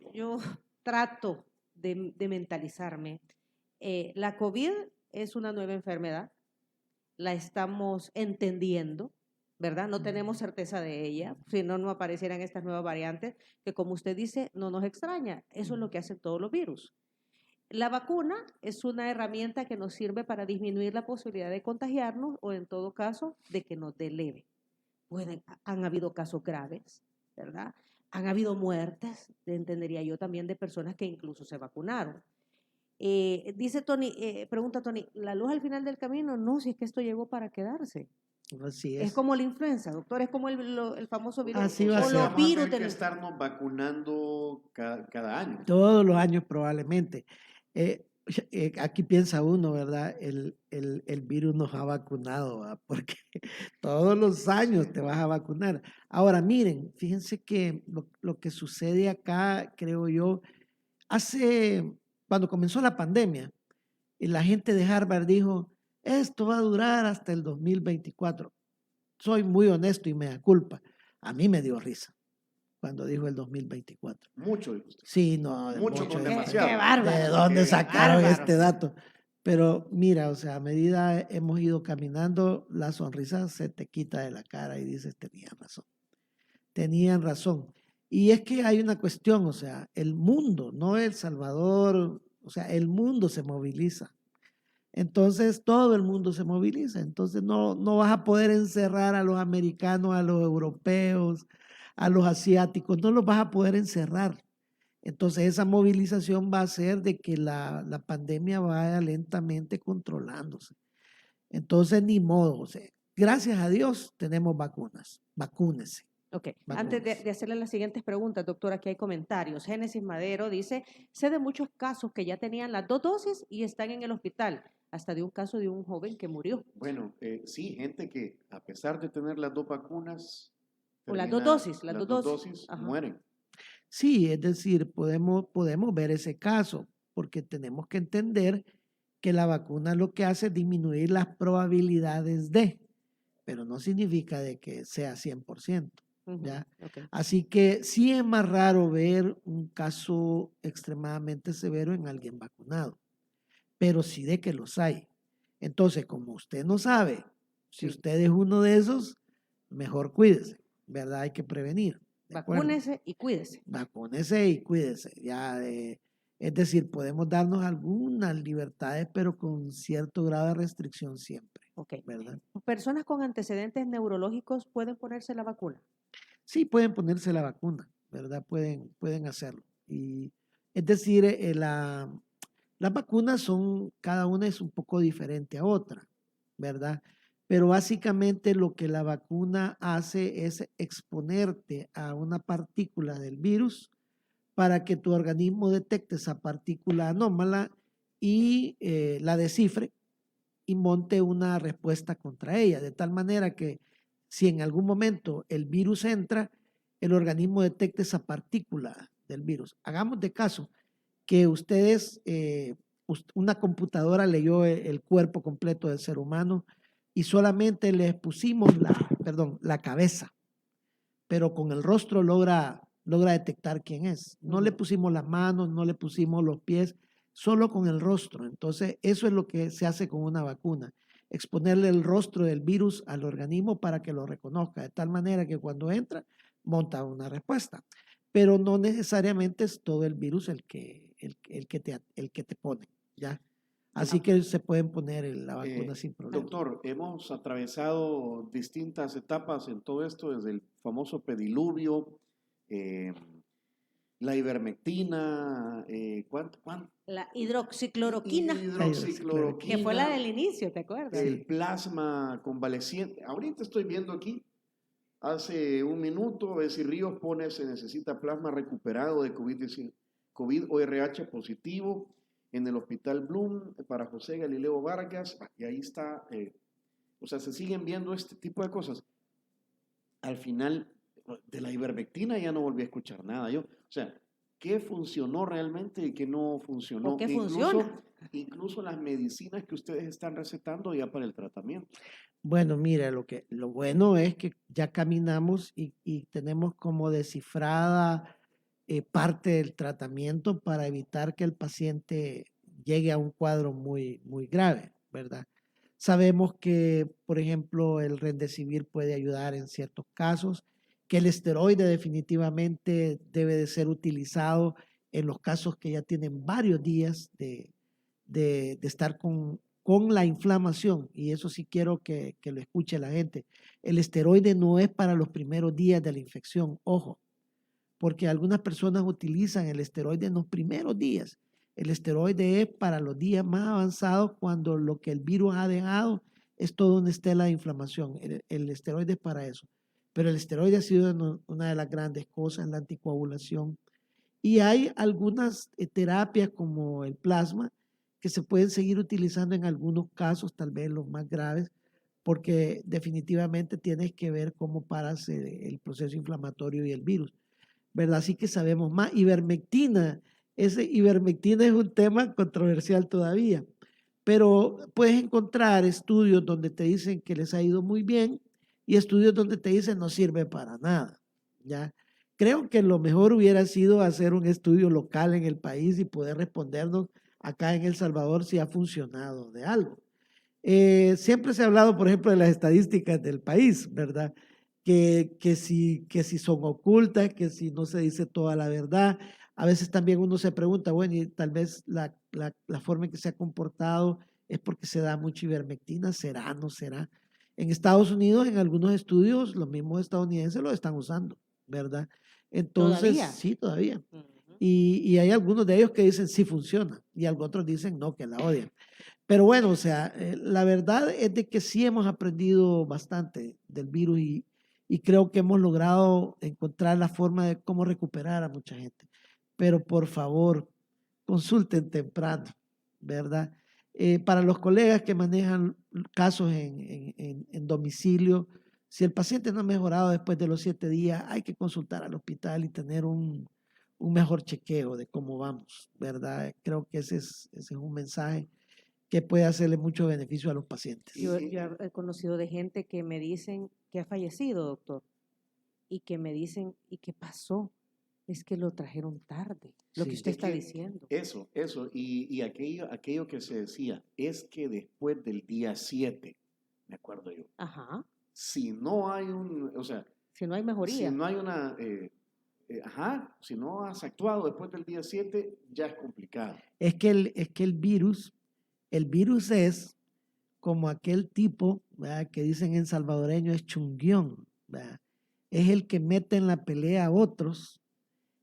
trato de mentalizarme. La COVID es una nueva enfermedad, la estamos entendiendo, ¿verdad? No tenemos certeza de ella, si no, no aparecieran estas nuevas variantes, que como usted dice, no nos extraña. Eso es lo que hacen todos los virus. La vacuna es una herramienta que nos sirve para disminuir la posibilidad de contagiarnos o en todo caso de que nos dé leve. Han habido casos graves, ¿verdad? Han habido muertes, entendería yo también, de personas que incluso se vacunaron. Dice Tony, pregunta Tony, ¿la luz al final del camino? No, si es que esto llegó para quedarse. Así Es es. como la influenza, doctor, es como el famoso virus. Así va a o ser. los Vamos a virus tener que del... estarnos vacunando cada año. Todos los años probablemente. Aquí piensa uno, ¿verdad? El virus nos ha vacunado, ¿verdad? Porque todos los años te vas a vacunar. Ahora, miren, fíjense que lo que sucede acá, creo yo, cuando comenzó la pandemia, y la gente de Harvard dijo, esto va a durar hasta el 2024. Soy muy honesto y me da culpa. A mí me dio risa cuando dijo el 2024. Mucho, dijo usted. Sí, no, Mucho con Qué demasiado. bárbaro. ¿de dónde Qué sacaron bárbaro. este dato? Pero mira, o sea, a medida hemos ido caminando, la sonrisa se te quita de la cara y dices, tenían razón. Y es que hay una cuestión, o sea, el mundo, no El Salvador, o sea, el mundo se moviliza. Entonces todo el mundo se moviliza. Entonces no vas a poder encerrar a los americanos, a los europeos, a los asiáticos, no los vas a poder encerrar. Entonces esa movilización va a hacer de que la pandemia vaya lentamente controlándose. Entonces ni modo, o sea, gracias a Dios tenemos vacunas, vacúnese. Ok, Vacunas. antes de hacerle las siguientes preguntas, doctor, aquí hay comentarios. Génesis Madero dice, sé de muchos casos que ya tenían las 2 dosis y están en el hospital, hasta de un caso de un joven que murió. Bueno, sí, gente que a pesar de tener las 2 vacunas, O las 2 dosis, las las 2 dos dosis. dosis Ajá. mueren. Sí, es decir, podemos ver ese caso, porque tenemos que entender que la vacuna lo que hace es disminuir las probabilidades de, pero no significa de que sea 100%. Ujú, ¿Ya? ok. Así que sí es más raro ver un caso extremadamente severo en alguien vacunado, pero sí de que los hay. Entonces, como usted no sabe, si Sí. usted es uno de esos, mejor cuídese, ¿verdad? Hay que prevenir. ¿De acuerdo? Vacúnese y cuídese. Vacúnese y cuídese. Es decir, podemos darnos algunas libertades, pero con cierto grado de restricción siempre, Ok. ¿verdad? ¿Personas con antecedentes neurológicos pueden ponerse la vacuna? Sí, pueden ponerse la vacuna, ¿verdad? Pueden hacerlo. Y, es decir, las vacunas son, cada una es un poco diferente a otra, ¿verdad? Pero básicamente lo que la vacuna hace es exponerte a una partícula del virus para que tu organismo detecte esa partícula anómala y la descifre y monte una respuesta contra ella, de tal manera que si en algún momento el virus entra, el organismo detecte esa partícula del virus. Hagamos de caso que ustedes, una computadora leyó el cuerpo completo del ser humano y solamente les pusimos la cabeza, pero con el rostro logra detectar quién es. No le pusimos las manos, no le pusimos los pies, solo con el rostro. Entonces, eso es lo que se hace con una vacuna, exponerle el rostro del virus al organismo para que lo reconozca, de tal manera que cuando entra, monta una respuesta. Pero no necesariamente es todo el virus el que te pone, ¿ya? Así que se pueden poner la vacuna sin problema. Doctor, hemos atravesado distintas etapas en todo esto, desde el famoso pediluvio, la ivermectina, ¿cuánto? La hidroxicloroquina, Hidroxicloroquina, que fue la del inicio, ¿te acuerdas? el plasma convaleciente. Ahorita estoy viendo aquí, hace un minuto, Bessie Ríos pone, se necesita plasma recuperado de COVID o RH positivo en el Hospital Bloom para José Galileo Vargas, y ahí está, o sea, se siguen viendo este tipo de cosas. Al final, de la ivermectina ya no volví a escuchar nada yo, o sea, ¿qué funcionó realmente y qué no funcionó? ¿O qué funciona? Incluso las medicinas que ustedes están recetando ya para el tratamiento. Bueno, mira, lo bueno es que ya caminamos y tenemos como descifrada parte del tratamiento para evitar que el paciente llegue a un cuadro muy, muy grave, ¿verdad? Sabemos que, por ejemplo, el Remdesivir puede ayudar en ciertos casos, que el esteroide definitivamente debe de ser utilizado en los casos que ya tienen varios días de estar con la inflamación, y eso sí quiero que lo escuche la gente. El esteroide no es para los primeros días de la infección, ojo, porque algunas personas utilizan el esteroide en los primeros días. El esteroide es para los días más avanzados cuando lo que el virus ha dejado es toda una estela de inflamación. El esteroide es para eso. Pero el esteroide ha sido una de las grandes cosas, la anticoagulación. Y hay algunas terapias como el plasma que se pueden seguir utilizando en algunos casos, tal vez los más graves, porque definitivamente tienes que ver cómo paras el proceso inflamatorio y el virus, ¿verdad? Así que sabemos más. Ivermectina es un tema controversial todavía, pero puedes encontrar estudios donde te dicen que les ha ido muy bien y estudios donde te dicen no sirve para nada, ¿ya? Creo que lo mejor hubiera sido hacer un estudio local en el país y poder respondernos acá en El Salvador si ha funcionado de algo. Siempre se ha hablado, por ejemplo, de las estadísticas del país, ¿verdad? Que si son ocultas, que si no se dice toda la verdad. A veces también uno se pregunta, bueno, y tal vez la forma en que se ha comportado es porque se da mucha ivermectina, será, no será. En Estados Unidos, en algunos estudios, los mismos estadounidenses lo están usando, ¿verdad? Entonces, ¿Todavía? sí, todavía. Ujú. Y hay algunos de ellos que dicen sí funciona y otros dicen no, que la odian. Pero bueno, o sea, la verdad es de que sí hemos aprendido bastante del virus y creo que hemos logrado encontrar la forma de cómo recuperar a mucha gente. Pero por favor, consulten temprano, ¿verdad? Para los colegas que manejan casos en domicilio, si el paciente no ha mejorado después de los 7 días, hay que consultar al hospital y tener un mejor chequeo de cómo vamos, ¿verdad? Creo que ese es un mensaje que puede hacerle mucho beneficio a los pacientes. Yo he conocido de gente que me dicen que ha fallecido, doctor, y que me dicen, ¿y qué pasó? Es que lo trajeron tarde, lo Sí. que usted Es está que diciendo. Eso, y aquello que se decía, es que después del día 7, me acuerdo yo, Ajá, si no hay o sea, si no hay si mejoría. no hay si no has actuado después del día 7, ya es complicado. Es que el virus es como aquel tipo, ¿verdad?, que dicen en salvadoreño es chunguión, ¿verdad? Es el que mete en la pelea a otros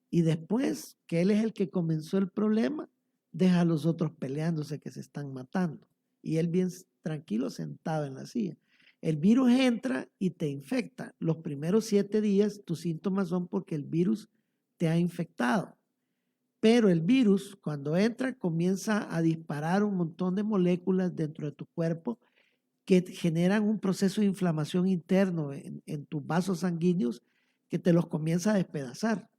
y después que él es el que comenzó el problema, deja a los otros peleándose que se están matando. Y él bien tranquilo sentado en la silla. El virus entra y te infecta. Los primeros 7 días tus síntomas son porque el virus te ha infectado. Pero el virus, cuando entra, comienza a disparar un montón de moléculas dentro de tu cuerpo que generan un proceso de inflamación interno en tus vasos sanguíneos que te los comienza a despedazar.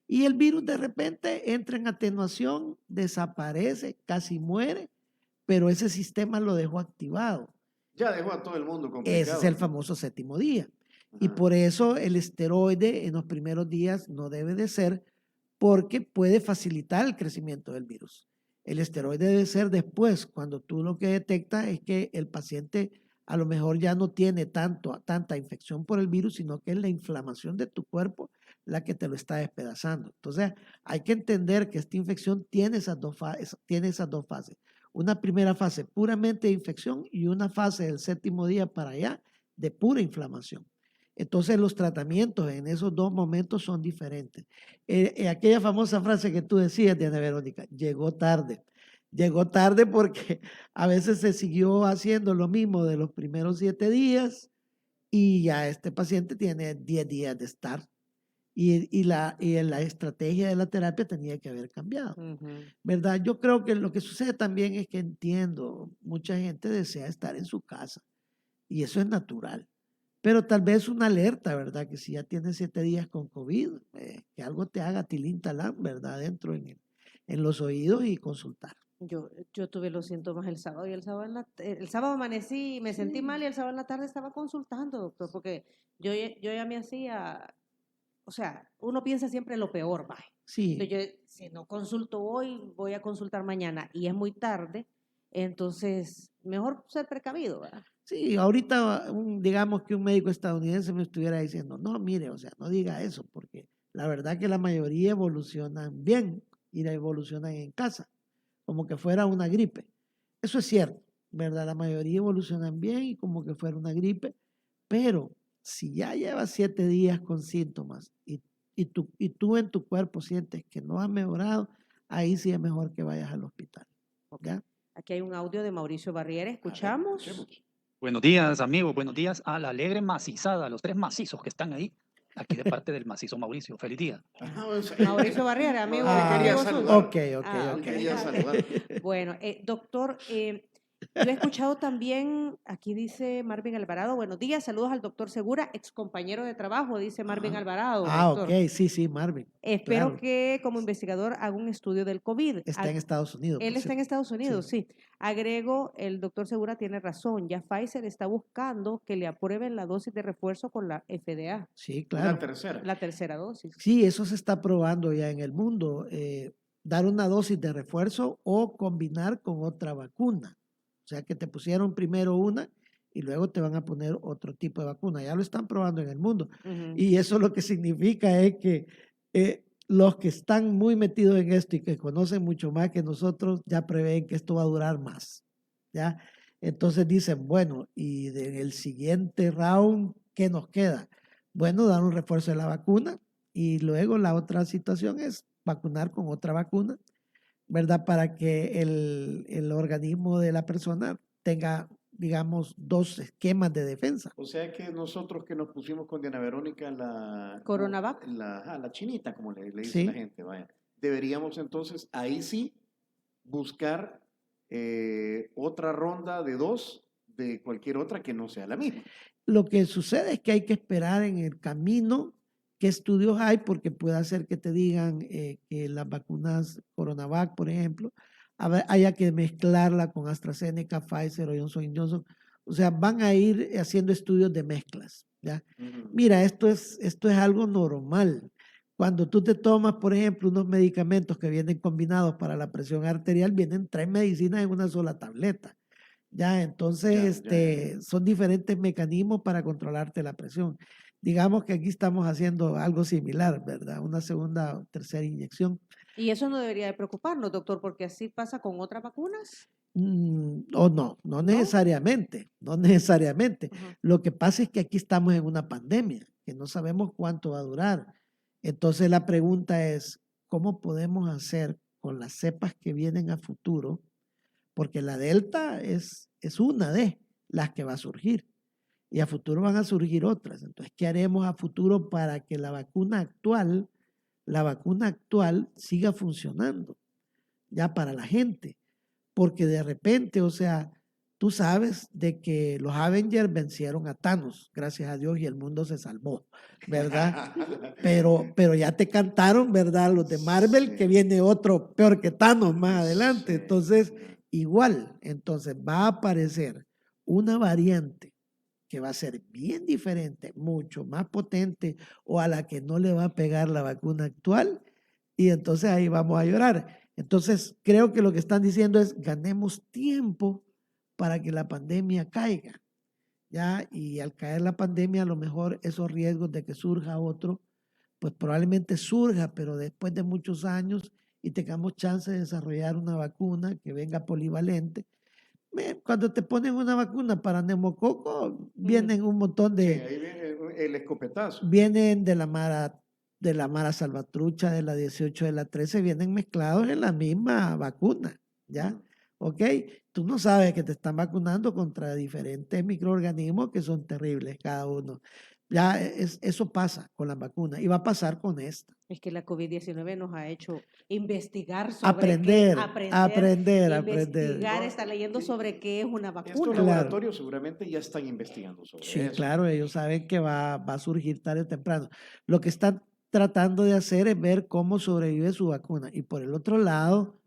Y el virus de repente entra en atenuación, desaparece, casi muere, pero ese sistema lo dejó activado. Ya dejó a todo el mundo complicado. Ese es el ¿no? famoso 7º día. Y Ajá. por eso el esteroide en los primeros días no debe de ser, porque puede facilitar el crecimiento del virus. El esteroide debe ser después, cuando tú lo que detectas es que el paciente a lo mejor ya no tiene tanta infección por el virus, sino que es la inflamación de tu cuerpo la que te lo está despedazando. Entonces, hay que entender que esta infección tiene esas dos fases. Una primera fase puramente de infección y una fase del 7º día para allá de pura inflamación. Entonces, los tratamientos en esos dos momentos son diferentes. Aquella famosa frase que tú decías, Diana Verónica, llegó tarde. Llegó tarde porque a veces se siguió haciendo lo mismo de los primeros 7 días y ya este paciente tiene 10 días de estar. Y la estrategia de la terapia tenía que haber cambiado, ¿verdad? Yo creo que lo que sucede también es que entiendo, mucha gente desea estar en su casa y eso es natural. Pero tal vez una alerta, ¿verdad? Que si ya tienes 7 días con COVID, que algo te haga tilín talán, ¿verdad? Dentro en los oídos y consultar. Yo tuve los síntomas el sábado y el sábado amanecí y me sentí mal y el sábado en la tarde estaba consultando, doctor, porque yo ya me hacía, o sea, uno piensa siempre lo peor, va. Sí. Entonces yo, si no consulto hoy, voy a consultar mañana y es muy tarde, entonces mejor ser precavido, ¿verdad? Sí, ahorita digamos que un médico estadounidense me estuviera diciendo, no, mire, o sea, no diga eso, porque la verdad que la mayoría evolucionan bien y la evolucionan en casa, como que fuera una gripe. Eso es cierto, ¿verdad? La mayoría evolucionan bien y como que fuera una gripe, pero si ya llevas 7 días con síntomas y tú en tu cuerpo sientes que no has mejorado, ahí sí es mejor que vayas al hospital. ¿Ya? Aquí hay un audio de Mauricio Barriera, ¿escuchamos? Escuchemos. Buenos días, amigos. Buenos días a la alegre macizada, a los 3 macizos que están ahí. Aquí de parte del macizo Mauricio. Feliz día. Mauricio Barriera, amigo. quería amigo saludar. suyo. Ok. Quería saludar. Bueno, doctor, yo he escuchado también, aquí dice Marvin Alvarado, buenos días, saludos al doctor Segura, ex compañero de trabajo, dice Marvin Alvarado. Doctor. Ok, sí, Marvin. Espero claro. que como investigador haga un estudio del COVID. Está en Estados Unidos. Él está en Estados Unidos, sí. Agrego, el doctor Segura tiene razón, ya Pfizer está buscando que le aprueben la dosis de refuerzo con la FDA. Sí, claro. La tercera. La tercera dosis. Sí, eso se está probando ya en el mundo. Dar una dosis de refuerzo o combinar con otra vacuna. O sea, que te pusieron primero una y luego te van a poner otro tipo de vacuna. Ya lo están probando en el mundo. Y eso lo que significa es que los que están muy metidos en esto y que conocen mucho más que nosotros ya prevén que esto va a durar más. ¿ya? Entonces dicen, bueno, y en el siguiente round, ¿qué nos queda? Bueno, dar un refuerzo de la vacuna y luego la otra situación es vacunar con otra vacuna, ¿verdad? Para que el organismo de la persona tenga, digamos, dos esquemas de defensa. O sea que nosotros que nos pusimos con Diana Verónica Coronavac. la chinita, como le dice la Sí, gente, vaya, deberíamos entonces ahí sí buscar otra ronda de 2 de cualquier otra que no sea la misma. lo que sucede es que hay que esperar en el camino qué estudios hay, porque puede ser que te digan que las vacunas Coronavac, por ejemplo, haya que mezclarla con AstraZeneca, Pfizer o Johnson Johnson. O sea, van a ir haciendo estudios de mezclas, ¿ya? Mira, esto es algo normal. Cuando tú te tomas, por ejemplo, unos medicamentos que vienen combinados para la presión arterial, vienen 3 medicinas en una sola tableta. Ya, entonces, son diferentes mecanismos para controlarte la presión. Digamos que aquí estamos haciendo algo similar, ¿verdad? Una segunda o tercera inyección. Y eso no debería de preocuparnos, doctor, porque así pasa con otras vacunas. O no, no necesariamente, no necesariamente. Ajá. Lo que pasa es que aquí estamos en una pandemia, que no sabemos cuánto va a durar. Entonces la pregunta es, ¿cómo podemos hacer con las cepas que vienen a futuro? Porque la Delta es una de las que va a surgir y a futuro van a surgir otras. Entonces, ¿qué haremos a futuro para que la vacuna actual siga funcionando ya para la gente? Porque de repente, o sea, tú sabes de que los Avengers vencieron a Thanos, gracias a Dios, y el mundo se salvó, ¿verdad? Pero ya te cantaron, ¿verdad? Los de Marvel, que Sí. viene otro peor que Thanos más adelante. Sí. Entonces, igual, entonces va a aparecer una variante que va a ser bien diferente, mucho más potente, o a la que no le va a pegar la vacuna actual, y entonces ahí vamos a llorar. Entonces, creo que lo que están diciendo es ganemos tiempo para que la pandemia caiga, ¿ya? Y al caer la pandemia, a lo mejor esos riesgos de que surja otro, pues probablemente surja, pero después de muchos años y tengamos chance de desarrollar una vacuna que venga polivalente. Cuando te ponen una vacuna para neumococo, vienen un montón Sí, de, ahí viene el escopetazo. vienen de la Mara Salvatrucha, de la 18, de la 13, vienen mezclados en la misma vacuna, ¿ya? ¿Ok? Tú no sabes que te están vacunando contra diferentes microorganismos que son terribles cada uno. Ya eso pasa con las vacunas y va a pasar con esta. Es que la COVID-19 nos ha hecho investigar sobre Aprender, qué, aprender. investigar, estar leyendo sobre qué es una Estos vacuna. Claro. laboratorios seguramente ya están investigando sobre Sí, eso. claro, ellos saben que va a surgir tarde o temprano. Lo que están tratando de hacer es ver cómo sobrevive su vacuna. Y por el otro lado,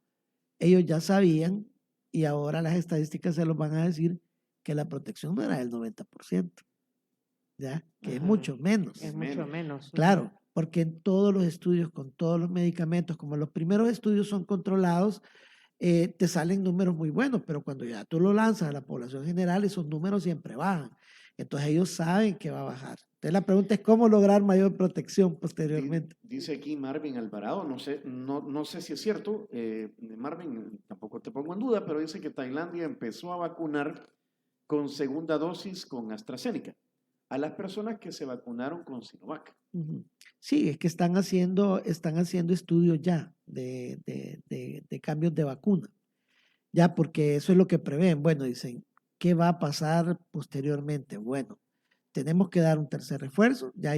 ellos ya sabían, y ahora las estadísticas se los van a decir, que la protección no era del 90%, ¿ya? Que es Ajá. mucho menos. Es mucho menos. Claro, porque en todos los estudios, con todos los medicamentos, como los primeros estudios son controlados, te salen números muy buenos, pero cuando ya tú lo lanzas a la población general, esos números siempre bajan. Entonces ellos saben que va a bajar. Entonces la pregunta es cómo lograr mayor protección posteriormente. Dice aquí Marvin Alvarado, no sé si es cierto, Marvin, tampoco te pongo en duda, pero dice que Tailandia empezó a vacunar con segunda dosis con AstraZeneca a las personas que se vacunaron con Sinovac. Ujú. Sí, es que están haciendo estudios ya de cambios de vacuna, ya porque eso es lo que prevén. Bueno, dicen, ¿qué va a pasar posteriormente? Bueno, tenemos que dar un tercer refuerzo, ya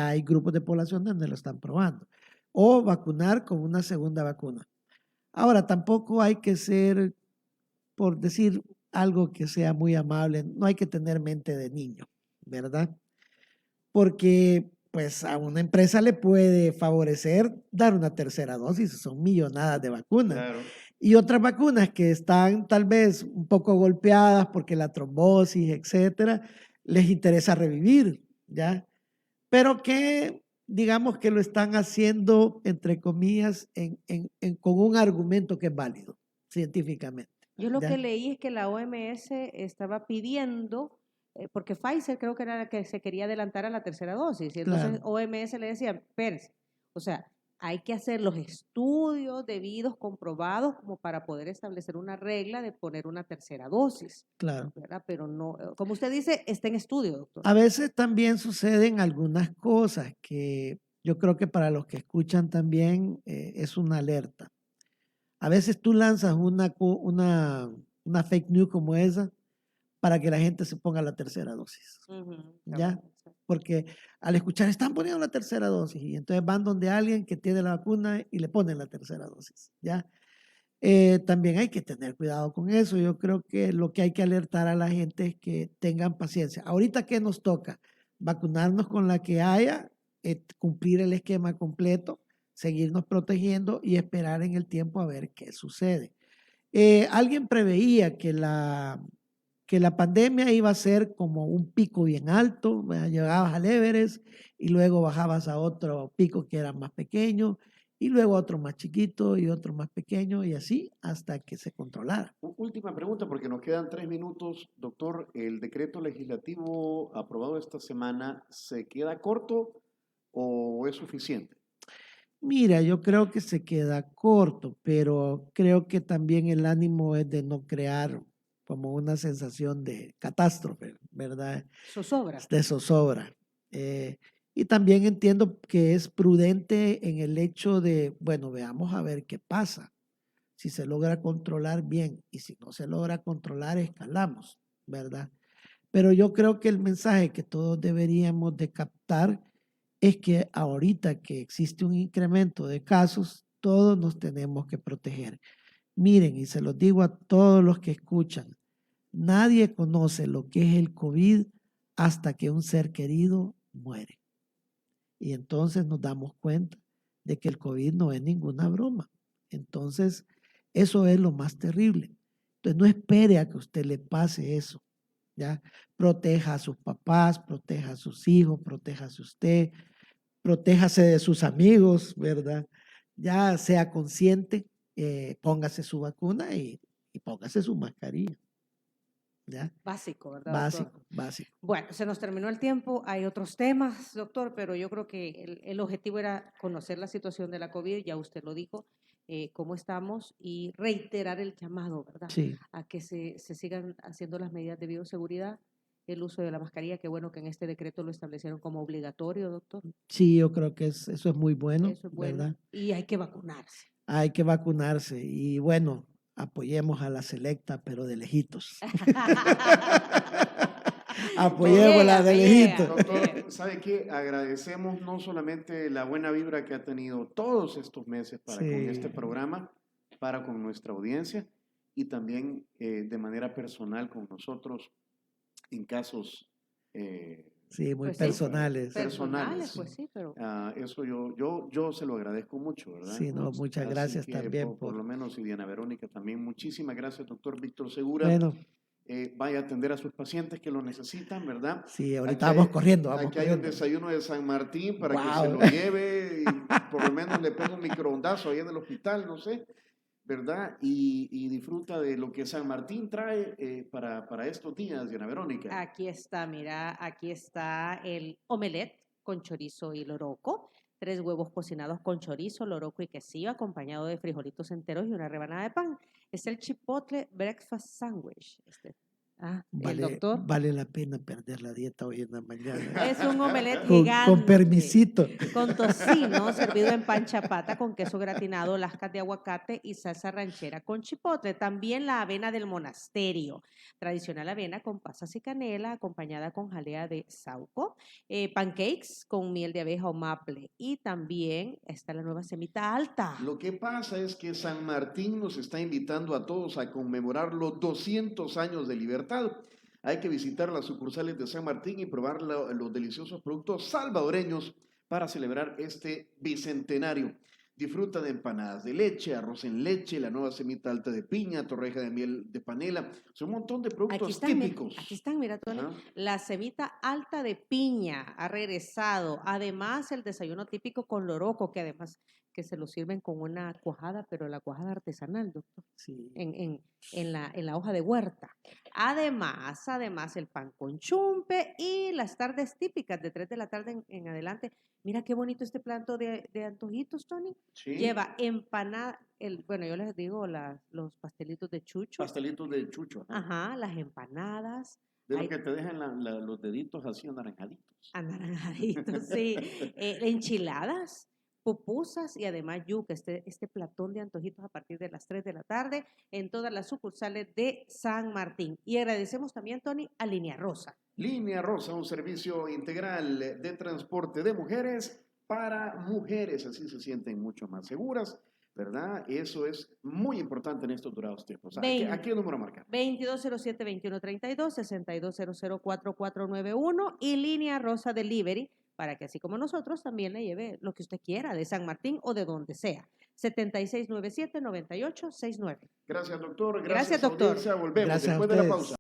hay grupos de población donde lo están probando, o vacunar con una segunda vacuna. Ahora, tampoco hay que ser, por decir algo que sea muy amable, no hay que tener mente de niño, ¿verdad? Porque pues a una empresa le puede favorecer dar una tercera dosis, son millonadas de vacunas. Claro. Y otras vacunas que están tal vez un poco golpeadas porque la trombosis, etcétera, les interesa revivir, ¿ya? Pero que digamos que lo están haciendo, entre comillas, con un argumento que es válido científicamente. Yo lo ¿ya? que leí es que la OMS estaba pidiendo, porque Pfizer creo que era la que se quería adelantar a la tercera dosis, y entonces Claro. OMS le decía, espérese, o sea, hay que hacer los estudios debidos, comprobados, como para poder establecer una regla de poner una tercera dosis, Claro. ¿verdad? Pero no, como usted dice, está en estudio, doctor. A veces también suceden algunas cosas que yo creo que para los que escuchan también es una alerta. A veces tú lanzas una fake news como esa para que la gente se ponga la tercera dosis, ¿ya? Porque al escuchar, están poniendo la tercera dosis, y entonces van donde alguien que tiene la vacuna y le ponen la tercera dosis, ¿ya? También hay que tener cuidado con eso. Yo creo que lo que hay que alertar a la gente es que tengan paciencia. Ahorita, ¿qué nos toca? Vacunarnos con la que haya, cumplir el esquema completo, seguirnos protegiendo y esperar en el tiempo a ver qué sucede. Alguien preveía que la pandemia iba a ser como un pico bien alto, ¿verdad? Llegabas al Everest y luego bajabas a otro pico que era más pequeño y luego otro más chiquito y otro más pequeño y así hasta que se controlara. Última pregunta, porque nos quedan 3 minutos. Doctor, ¿el decreto legislativo aprobado esta semana se queda corto o es suficiente? Mira, yo creo que se queda corto, pero creo que también el ánimo es de no crear como una sensación de catástrofe, ¿verdad? Zozobra. De zozobra. Y también entiendo que es prudente en el hecho de, bueno, veamos a ver qué pasa. Si se logra controlar, bien, y si no se logra controlar, escalamos, ¿verdad? Pero yo creo que el mensaje que todos deberíamos de captar es que ahorita que existe un incremento de casos, todos nos tenemos que proteger. Miren, y se los digo a todos los que escuchan, nadie conoce lo que es el COVID hasta que un ser querido muere. Y entonces nos damos cuenta de que el COVID no es ninguna broma. Entonces, eso es lo más terrible. Entonces, no espere a que a usted le pase eso, ¿ya? Proteja a sus papás, proteja a sus hijos, protéjase usted, protéjase de sus amigos, ¿verdad? Ya sea consciente, póngase su vacuna y póngase su mascarilla. ¿Ya? Básico, ¿verdad, doctor? Básico, básico. Bueno, se nos terminó el tiempo. Hay otros temas, doctor, pero yo creo que el objetivo era conocer la situación de la COVID, ya usted lo dijo, cómo estamos y reiterar el llamado, ¿verdad? Sí. A que se sigan haciendo las medidas de bioseguridad, el uso de la mascarilla, que bueno que en este decreto lo establecieron como obligatorio, doctor. Sí, yo creo que eso es muy bueno, Eso es bueno. ¿verdad? Y hay que vacunarse. Hay que vacunarse y bueno, apoyemos a la selecta, pero de lejitos. Apoyémosla de lejitos. Doctor, ¿sabe qué? Agradecemos no solamente la buena vibra que ha tenido todos estos meses para con este programa, para con nuestra audiencia y también de manera personal con nosotros en casos sí, muy pues personales. personales. Pues sí, pero eso yo se lo agradezco mucho, ¿verdad? Sí, no, muchas Así gracias que también por lo menos y Diana Verónica también. Muchísimas gracias, doctor Víctor Segura. Bueno, vaya a atender a sus pacientes que lo necesitan, ¿verdad? sí, ahorita vamos corriendo, vamos Aquí hay un corriendo. desayuno de San Martín para que se Wow. lo lleve y por lo menos le ponga un microondazo ahí en el hospital, no sé, ¿verdad? Y disfruta de lo que San Martín trae para estos días, Diana Verónica. aquí está, mira, aquí está el omelette con chorizo y loroco, 3 huevos cocinados con chorizo, loroco y quesillo, acompañado de frijolitos enteros y una rebanada de pan. Es el Chipotle Breakfast Sandwich. El doctor. Vale la pena perder la dieta hoy en la mañana. Es un omelette Con gigante. permisito. Con tocino, servido en pan chapata con queso gratinado, lascas de aguacate y salsa ranchera con chipotle. También la avena del monasterio, tradicional avena con pasas y canela, acompañada con jalea de sauco, pancakes con miel de abeja o maple. Y también está la nueva semita alta. Lo que pasa es que San Martín nos está invitando a todos a conmemorar los 200 años de libertad. Hay que visitar las sucursales de San Martín y probar los deliciosos productos salvadoreños para celebrar este bicentenario. Disfruta de empanadas de leche, arroz en leche, la nueva semita alta de piña, torreja de miel de panela. Son un montón de productos típicos. Aquí están, mira, Tony. La semita alta de piña ha regresado. Además, el desayuno típico con loroco, que además que se lo sirven con una cuajada, pero la cuajada artesanal, doctor. Sí. En la hoja de huerta. Además, el pan con chumpe y las tardes típicas de 3 de la tarde en adelante. Mira qué bonito este plato de antojitos, Tony. Sí. Lleva empanada, bueno, yo les digo los pastelitos de chucho. Pastelitos de chucho. Ajá, las empanadas. De lo Hay- que te dejan los deditos así anaranjaditos. Anaranjaditos, sí. Enchiladas, pupusas y además yuca, este platón de antojitos a partir de las 3 de la tarde en todas las sucursales de San Martín. Y agradecemos también, Tony, a Línea Rosa. Línea Rosa, un servicio integral de transporte de mujeres para mujeres, así se sienten mucho más seguras, ¿verdad? Eso es muy importante en estos durados tiempos. ¿A qué número marcar? 2207-2132, 62004491 y Línea Rosa Delivery, para que así como nosotros también le lleve lo que usted quiera de San Martín o de donde sea. 7697-9869. Gracias, doctor. Gracias, doctor. audiencia. Volvemos Gracias a después de la ustedes. pausa.